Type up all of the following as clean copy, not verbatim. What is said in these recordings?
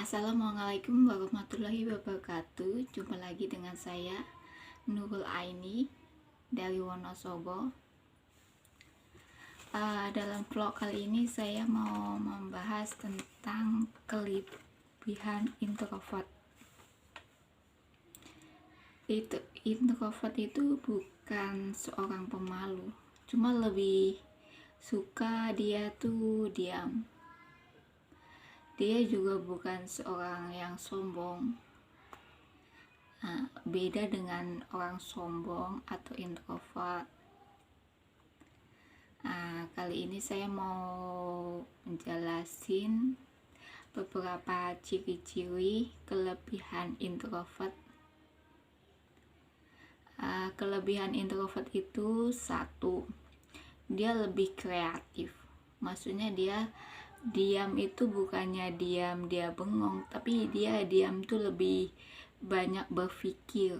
Assalamualaikum warahmatullahi wabarakatuh. Jumpa lagi dengan saya Nurul Aini dari Wonosobo. Dalam vlog kali ini saya mau membahas tentang kelebihan introvert. Introvert itu bukan seorang pemalu, cuma lebih suka dia tuh diam. Dia juga bukan seorang yang sombong. Beda dengan orang sombong atau introvert. Kali ini saya mau menjelasin beberapa ciri-ciri kelebihan introvert. Kelebihan introvert itu satu, dia lebih kreatif. Maksudnya dia diam itu bukannya diam dia bengong, tapi dia diam tuh lebih banyak berpikir,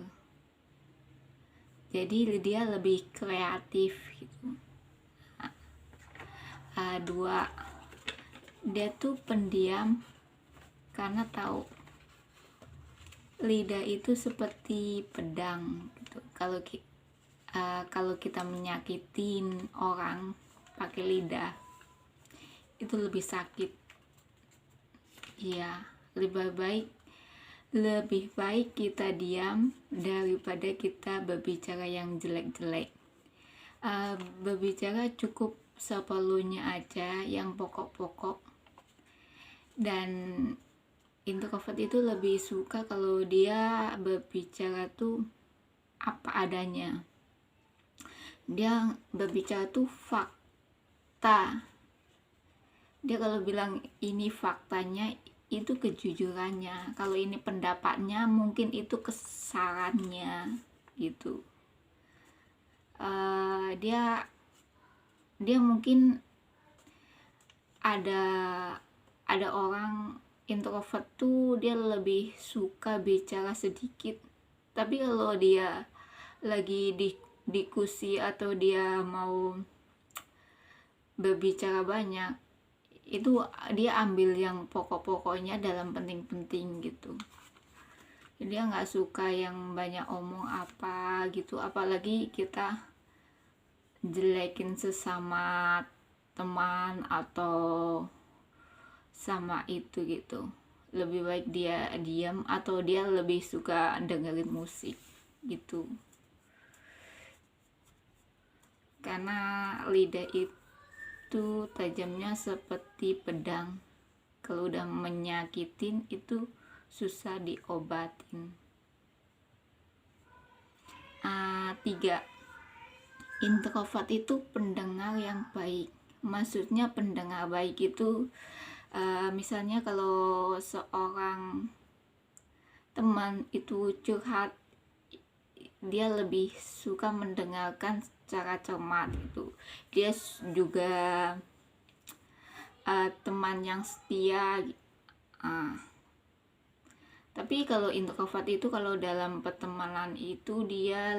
jadi dia lebih kreatif gitu. Dua, dia tuh pendiam karena tahu lidah itu seperti pedang gitu. Kalau kita menyakitin orang pakai lidah itu lebih sakit. Ya, lebih baik kita diam daripada kita berbicara yang jelek-jelek. Berbicara cukup seperlunya aja, yang pokok-pokok. Dan introvert itu lebih suka kalau dia berbicara tuh apa adanya. Dia berbicara tuh fakta. Dia kalau bilang ini faktanya, itu kejujurannya. Kalau ini pendapatnya, mungkin itu kesarannya gitu. Dia mungkin ada orang introvert tuh dia lebih suka bicara sedikit, tapi kalau dia lagi diskusi atau dia mau berbicara banyak, itu dia ambil yang pokok-pokoknya dalam penting-penting gitu. Dia nggak suka yang banyak omong apa gitu, apalagi kita jelekin sesama teman atau sama itu gitu. Lebih baik dia diam atau dia lebih suka dengerin musik gitu, karena lidah itu tajamnya seperti pedang. Kalau udah menyakitin itu susah diobatin. 3, introvert itu pendengar yang baik. Maksudnya pendengar baik itu misalnya kalau seorang teman itu curhat, dia lebih suka mendengarkan secara cermat itu. Dia juga teman yang setia. Tapi kalau introvert itu kalau dalam pertemanan itu dia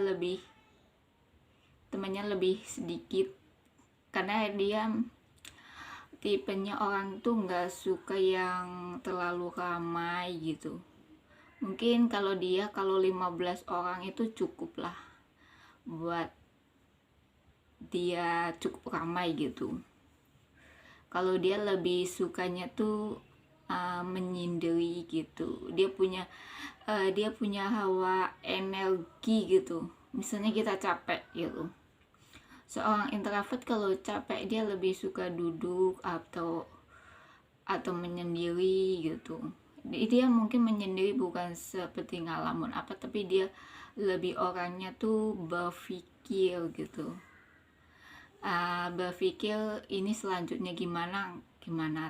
temannya lebih sedikit, karena dia tipenya orang tuh nggak suka yang terlalu ramai gitu. Mungkin kalau 15 orang itu cukup lah buat dia, cukup ramai gitu. Kalau dia lebih sukanya tuh menyendiri gitu. Dia punya hawa energi gitu. Misalnya kita capek gitu, seorang introvert kalau capek dia lebih suka duduk atau menyendiri gitu. Dia mungkin menyendiri bukan seperti ngalamun apa, tapi dia lebih orangnya tuh berpikir gitu. Berpikir ini selanjutnya gimana,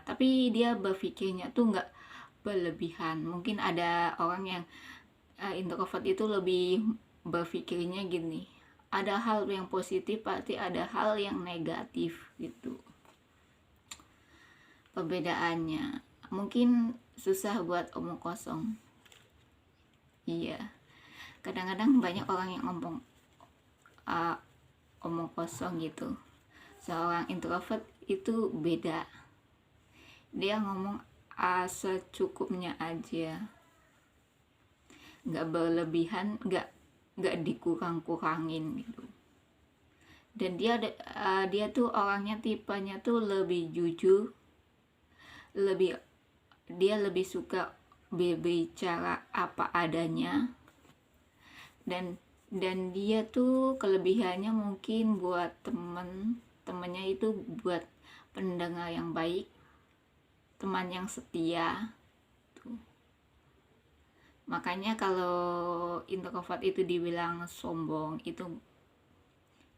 tapi dia berpikirnya tuh nggak berlebihan. Mungkin ada orang yang introvert itu lebih berpikirnya gini, ada hal yang positif pasti ada hal yang negatif gitu. Perbedaannya mungkin susah buat omong kosong. Iya, kadang-kadang banyak orang yang omong kosong gitu. Seorang introvert itu beda, dia ngomong secukupnya aja, nggak berlebihan, nggak dikurang-kurangin gitu. Dan dia tuh orangnya tipenya tuh lebih jujur, dia lebih suka berbicara apa adanya. Dan dia tuh kelebihannya mungkin buat temennya itu buat pendengar yang baik, teman yang setia tuh. Makanya kalau introvert itu dibilang sombong, itu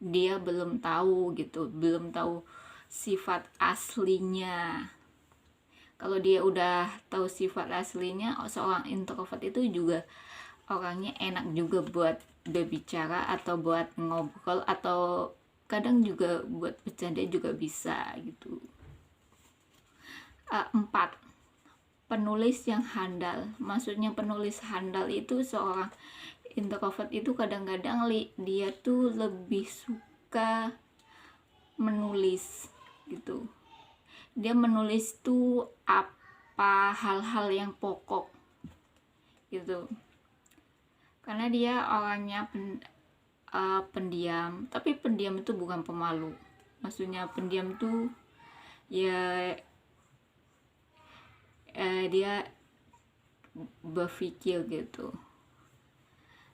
dia belum tahu gitu, belum tahu sifat aslinya. Kalau dia udah tahu sifat aslinya, seorang introvert itu juga orangnya enak juga buat berbicara atau buat ngobrol, atau kadang juga buat bercanda juga bisa gitu. 4. Penulis yang handal. Maksudnya penulis handal itu seorang introvert itu kadang-kadang dia tuh lebih suka menulis gitu. Dia menulis tuh apa hal-hal yang pokok gitu. Karena dia orangnya pendiam, tapi pendiam itu bukan pemalu. Maksudnya pendiam tuh ya dia berpikir gitu.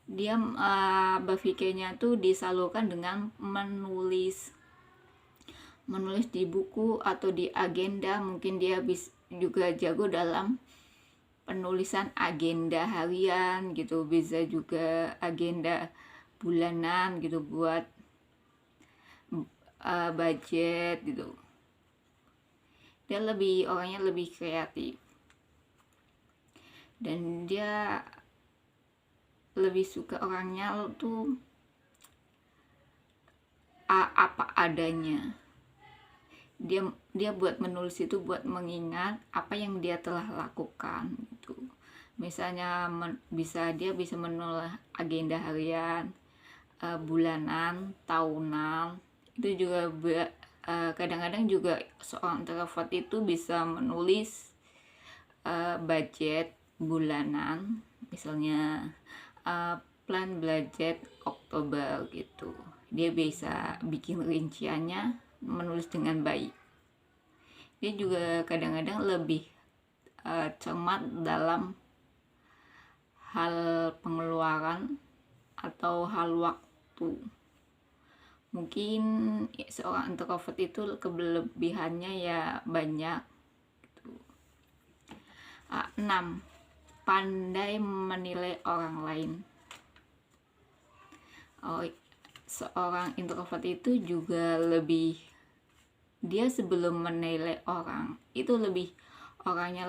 Dia berpikirnya tuh disalurkan dengan menulis di buku atau di agenda. Mungkin dia juga jago dalam penulisan agenda harian gitu, bisa juga agenda bulanan gitu buat budget gitu. Dia orangnya lebih kreatif, dan dia lebih suka orangnya tuh apa adanya. Dia buat menulis itu buat mengingat apa yang dia telah lakukan gitu. Misalnya dia bisa menulis agenda harian, bulanan, tahunan. Itu juga kadang-kadang juga seorang introvert itu bisa menulis budget bulanan, misalnya plan budget Oktober gitu. Dia bisa bikin rinciannya, menulis dengan baik. Dia juga kadang-kadang lebih cermat dalam hal pengeluaran atau hal waktu. Mungkin seorang introvert itu kelebihannya ya banyak gitu. 6. Pandai menilai orang lain. Seorang introvert itu juga dia sebelum menilai orang itu lebih orangnya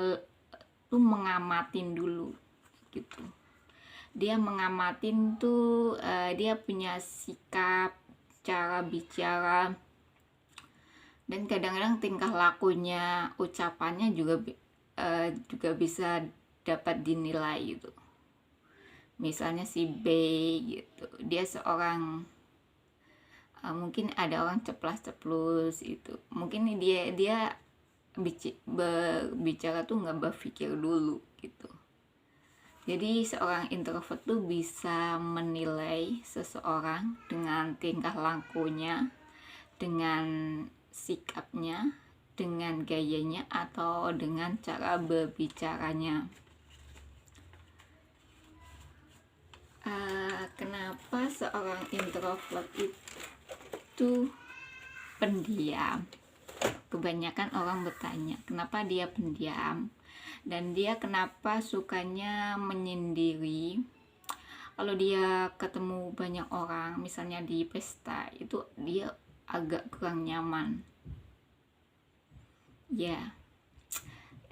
tuh mengamatin dulu gitu. Dia mengamatin tuh dia punya sikap, cara bicara, dan kadang-kadang tingkah lakunya, ucapannya juga bisa dapat dinilai gitu. Misalnya si B gitu, dia seorang mungkin ada orang ceplas-ceplus itu, mungkin dia berbicara tuh nggak berpikir dulu gitu. Jadi seorang introvert tuh bisa menilai seseorang dengan tingkah lakunya, dengan sikapnya, dengan gayanya, atau dengan cara berbicaranya. Kenapa seorang introvert itu pendiam? Kebanyakan orang bertanya kenapa dia pendiam, dan dia kenapa sukanya menyendiri. Kalau dia ketemu banyak orang, misalnya di pesta, itu dia agak kurang nyaman ya.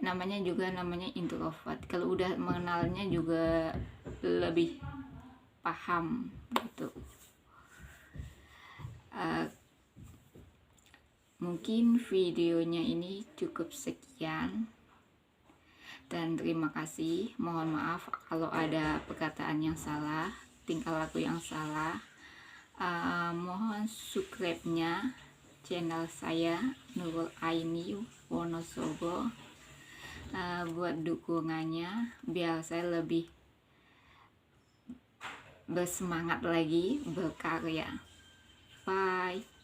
Namanya introvert. Kalau udah mengenalnya juga lebih paham gitu. Mungkin videonya ini cukup sekian, dan terima kasih. Mohon maaf kalau ada perkataan yang salah, tingkah laku yang salah. Mohon subscribe-nya channel saya, Nurul Aini Wonosobo. buat dukungannya biar saya lebih bersemangat lagi berkarya. Bye.